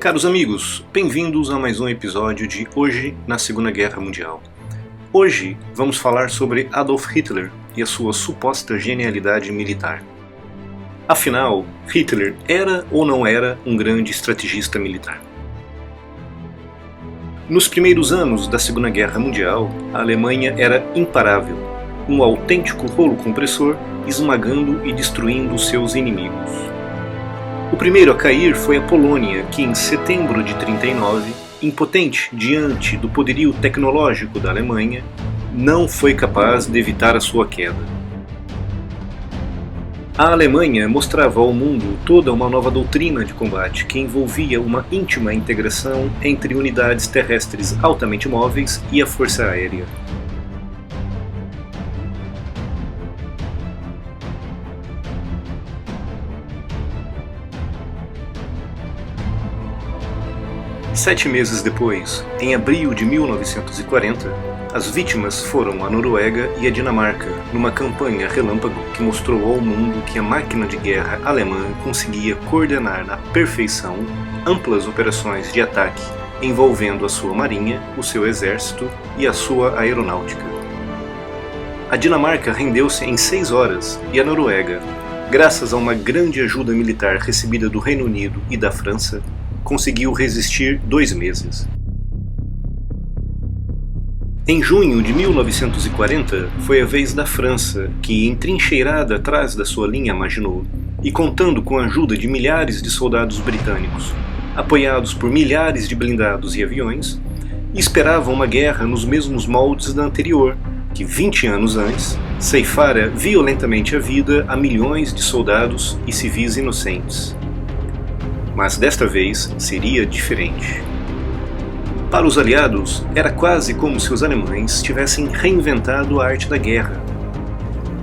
Caros amigos, bem-vindos a mais um episódio de Hoje na Segunda Guerra Mundial. Hoje vamos falar sobre Adolf Hitler e a sua suposta genialidade militar. Afinal, Hitler era ou não era um grande estrategista militar? Nos primeiros anos da Segunda Guerra Mundial, a Alemanha era imparável, um autêntico rolo compressor esmagando e destruindo seus inimigos. O primeiro a cair foi a Polônia, que em setembro de 1939, impotente diante do poderio tecnológico da Alemanha, não foi capaz de evitar a sua queda. A Alemanha mostrava ao mundo toda uma nova doutrina de combate que envolvia uma íntima integração entre unidades terrestres altamente móveis e a força aérea. Sete meses depois, em abril de 1940, as vítimas foram a Noruega e a Dinamarca, numa campanha relâmpago que mostrou ao mundo que a máquina de guerra alemã conseguia coordenar na perfeição amplas operações de ataque envolvendo a sua marinha, o seu exército e a sua aeronáutica. A Dinamarca rendeu-se em 6 horas e a Noruega, graças a uma grande ajuda militar recebida do Reino Unido e da França, conseguiu resistir 2 meses. Em junho de 1940, foi a vez da França, que, entrincheirada atrás da sua linha Maginot, e contando com a ajuda de milhares de soldados britânicos, apoiados por milhares de blindados e aviões, esperava uma guerra nos mesmos moldes da anterior, que 20 anos antes ceifara violentamente a vida a milhões de soldados e civis inocentes. Mas desta vez seria diferente. Para os aliados, era quase como se os alemães tivessem reinventado a arte da guerra.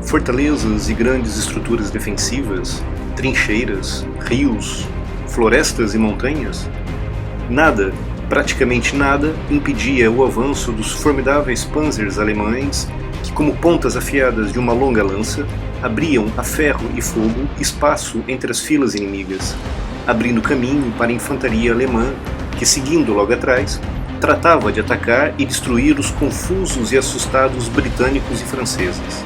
Fortalezas e grandes estruturas defensivas, trincheiras, rios, florestas e montanhas, nada, praticamente nada, impedia o avanço dos formidáveis panzers alemães que, como pontas afiadas de uma longa lança, abriam a ferro e fogo espaço entre as filas inimigas, abrindo caminho para a infantaria alemã, que, seguindo logo atrás, tratava de atacar e destruir os confusos e assustados britânicos e franceses.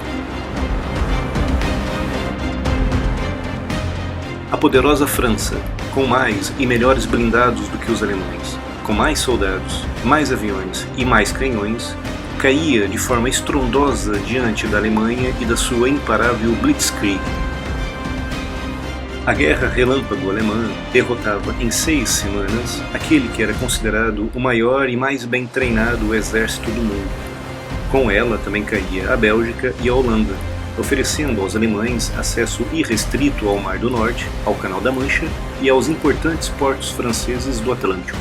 A poderosa França, com mais e melhores blindados do que os alemães, com mais soldados, mais aviões e mais canhões, caía de forma estrondosa diante da Alemanha e da sua imparável Blitzkrieg. A guerra relâmpago alemã derrotava em 6 semanas aquele que era considerado o maior e mais bem treinado exército do mundo. Com ela também caía a Bélgica e a Holanda, oferecendo aos alemães acesso irrestrito ao Mar do Norte, ao Canal da Mancha e aos importantes portos franceses do Atlântico.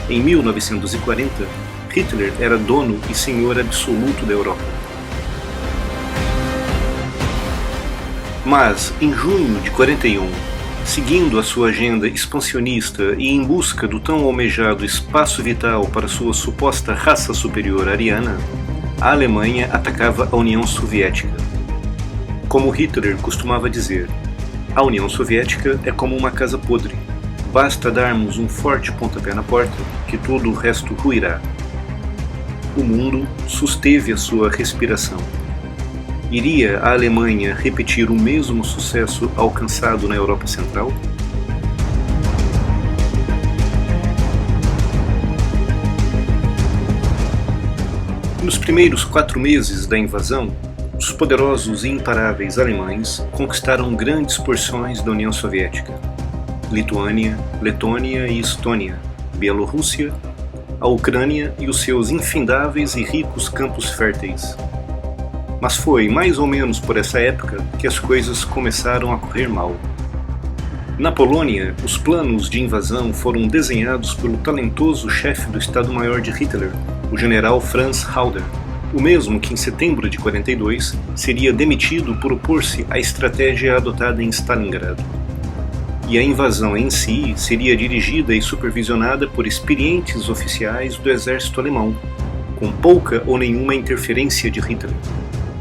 Em 1940, Hitler era dono e senhor absoluto da Europa. Mas, em junho de 41, seguindo a sua agenda expansionista e em busca do tão almejado espaço vital para sua suposta raça superior ariana, a Alemanha atacava a União Soviética. Como Hitler costumava dizer, a União Soviética é como uma casa podre. Basta darmos um forte pontapé na porta que todo o resto ruirá. O mundo susteve a sua respiração. Iria a Alemanha repetir o mesmo sucesso alcançado na Europa Central? Nos primeiros 4 meses da invasão, os poderosos e imparáveis alemães conquistaram grandes porções da União Soviética: Lituânia, Letônia e Estônia, Bielorrússia, a Ucrânia e os seus infindáveis e ricos campos férteis. Mas foi mais ou menos por essa época que as coisas começaram a correr mal. Na Polônia, os planos de invasão foram desenhados pelo talentoso chefe do Estado-Maior de Hitler, o general Franz Halder, o mesmo que em setembro de 42 seria demitido por opor-se à estratégia adotada em Stalingrado. E a invasão em si seria dirigida e supervisionada por experientes oficiais do exército alemão, com pouca ou nenhuma interferência de Hitler.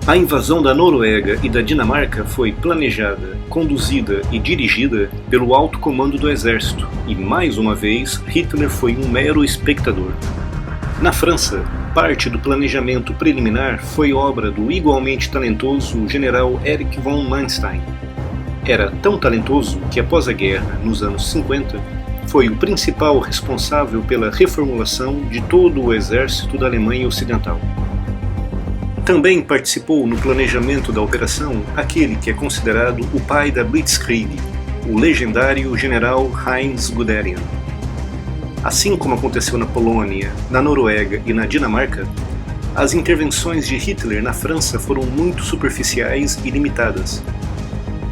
A invasão da Noruega e da Dinamarca foi planejada, conduzida e dirigida pelo alto comando do exército, e mais uma vez Hitler foi um mero espectador. Na França, parte do planejamento preliminar foi obra do igualmente talentoso general Erich von Manstein. Era tão talentoso que após a guerra, nos anos 50, foi o principal responsável pela reformulação de todo o exército da Alemanha Ocidental. Também participou no planejamento da operação aquele que é considerado o pai da Blitzkrieg, o legendário general Heinz Guderian. Assim como aconteceu na Polônia, na Noruega e na Dinamarca, as intervenções de Hitler na França foram muito superficiais e limitadas.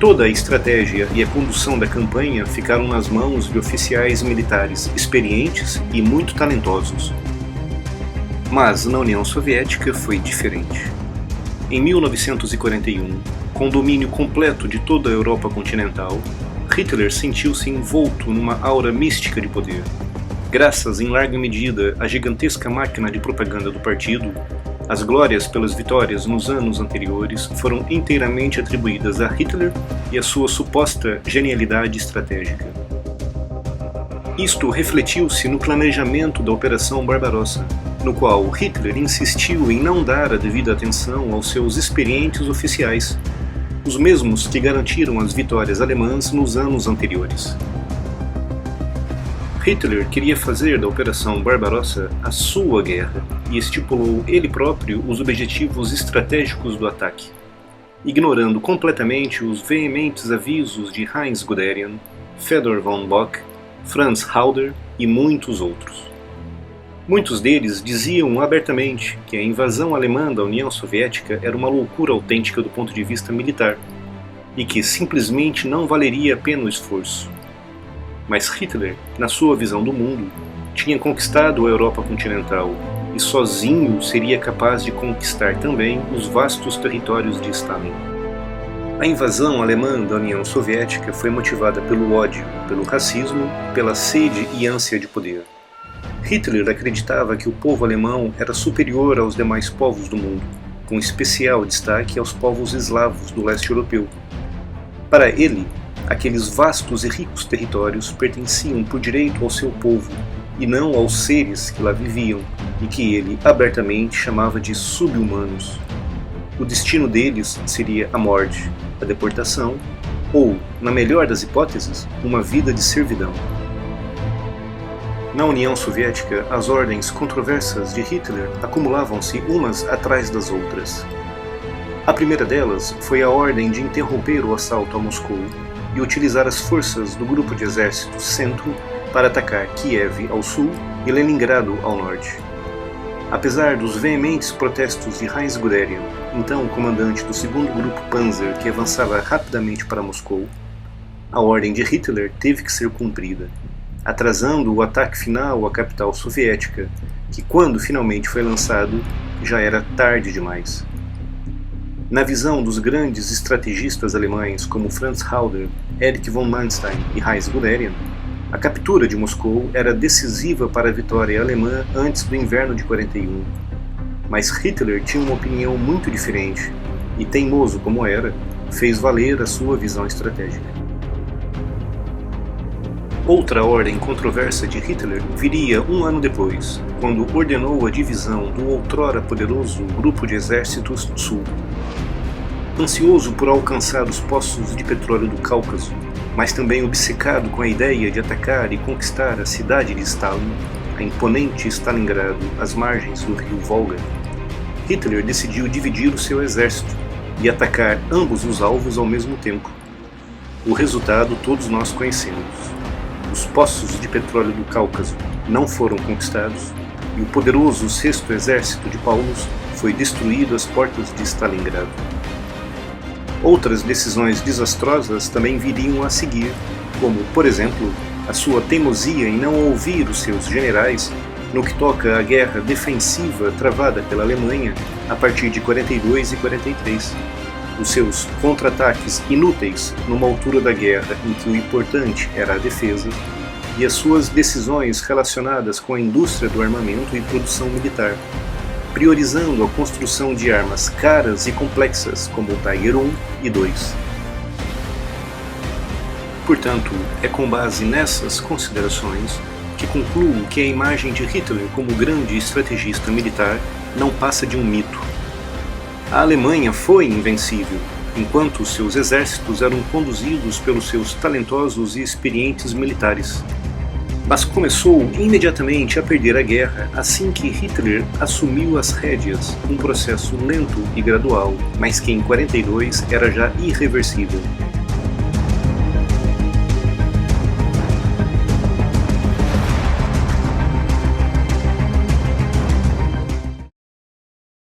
Toda a estratégia e a condução da campanha ficaram nas mãos de oficiais militares experientes e muito talentosos. Mas na União Soviética foi diferente. Em 1941, com o domínio completo de toda a Europa continental, Hitler sentiu-se envolto numa aura mística de poder. Graças em larga medida à gigantesca máquina de propaganda do partido, as glórias pelas vitórias nos anos anteriores foram inteiramente atribuídas a Hitler e a sua suposta genialidade estratégica. Isto refletiu-se no planejamento da Operação Barbarossa, no qual Hitler insistiu em não dar a devida atenção aos seus experientes oficiais, os mesmos que garantiram as vitórias alemãs nos anos anteriores. Hitler queria fazer da Operação Barbarossa a sua guerra e estipulou ele próprio os objetivos estratégicos do ataque, ignorando completamente os veementes avisos de Heinz Guderian, Fedor von Bock, Franz Halder e muitos outros. Muitos deles diziam abertamente que a invasão alemã da União Soviética era uma loucura autêntica do ponto de vista militar e que simplesmente não valeria a pena o esforço. Mas Hitler, na sua visão do mundo, tinha conquistado a Europa continental e sozinho seria capaz de conquistar também os vastos territórios de Stalin. A invasão alemã da União Soviética foi motivada pelo ódio, pelo racismo, pela sede e ânsia de poder. Hitler acreditava que o povo alemão era superior aos demais povos do mundo, com especial destaque aos povos eslavos do leste europeu. Para ele, aqueles vastos e ricos territórios pertenciam por direito ao seu povo, e não aos seres que lá viviam, e que ele abertamente chamava de sub-humanos. O destino deles seria a morte, a deportação, ou, na melhor das hipóteses, uma vida de servidão. Na União Soviética, as ordens controversas de Hitler acumulavam-se umas atrás das outras. A primeira delas foi a ordem de interromper o assalto a Moscou e utilizar as forças do grupo de exército Centro para atacar Kiev ao sul e Leningrado ao norte. Apesar dos veementes protestos de Heinz Guderian, então comandante do 2º Grupo Panzer que avançava rapidamente para Moscou, a ordem de Hitler teve que ser cumprida, atrasando o ataque final à capital soviética, que quando finalmente foi lançado, já era tarde demais. Na visão dos grandes estrategistas alemães como Franz Halder, Erich von Manstein e Heinz Guderian, a captura de Moscou era decisiva para a vitória alemã antes do inverno de 41. Mas Hitler tinha uma opinião muito diferente e, teimoso como era, fez valer a sua visão estratégica. Outra ordem controversa de Hitler viria um ano depois, quando ordenou a divisão do outrora poderoso Grupo de Exércitos Sul. Ansioso por alcançar os poços de petróleo do Cáucaso, mas também obcecado com a ideia de atacar e conquistar a cidade de Stalin, a imponente Stalingrado, às margens do rio Volga, Hitler decidiu dividir o seu exército e atacar ambos os alvos ao mesmo tempo. O resultado todos nós conhecemos. Os poços de petróleo do Cáucaso não foram conquistados e o poderoso 6º Exército de Paulus foi destruído às portas de Stalingrado. Outras decisões desastrosas também viriam a seguir, como, por exemplo, a sua teimosia em não ouvir os seus generais no que toca à guerra defensiva travada pela Alemanha a partir de 42 e 43. Os seus contra-ataques inúteis numa altura da guerra em que o importante era a defesa, e as suas decisões relacionadas com a indústria do armamento e produção militar. priorizando a construção de armas caras e complexas como o Tiger I e II. Portanto, é com base nessas considerações que concluo que a imagem de Hitler como grande estrategista militar não passa de um mito. A Alemanha foi invencível, enquanto seus exércitos eram conduzidos pelos seus talentosos e experientes militares. Mas começou imediatamente a perder a guerra assim que Hitler assumiu as rédeas, um processo lento e gradual, mas que em 42 era já irreversível.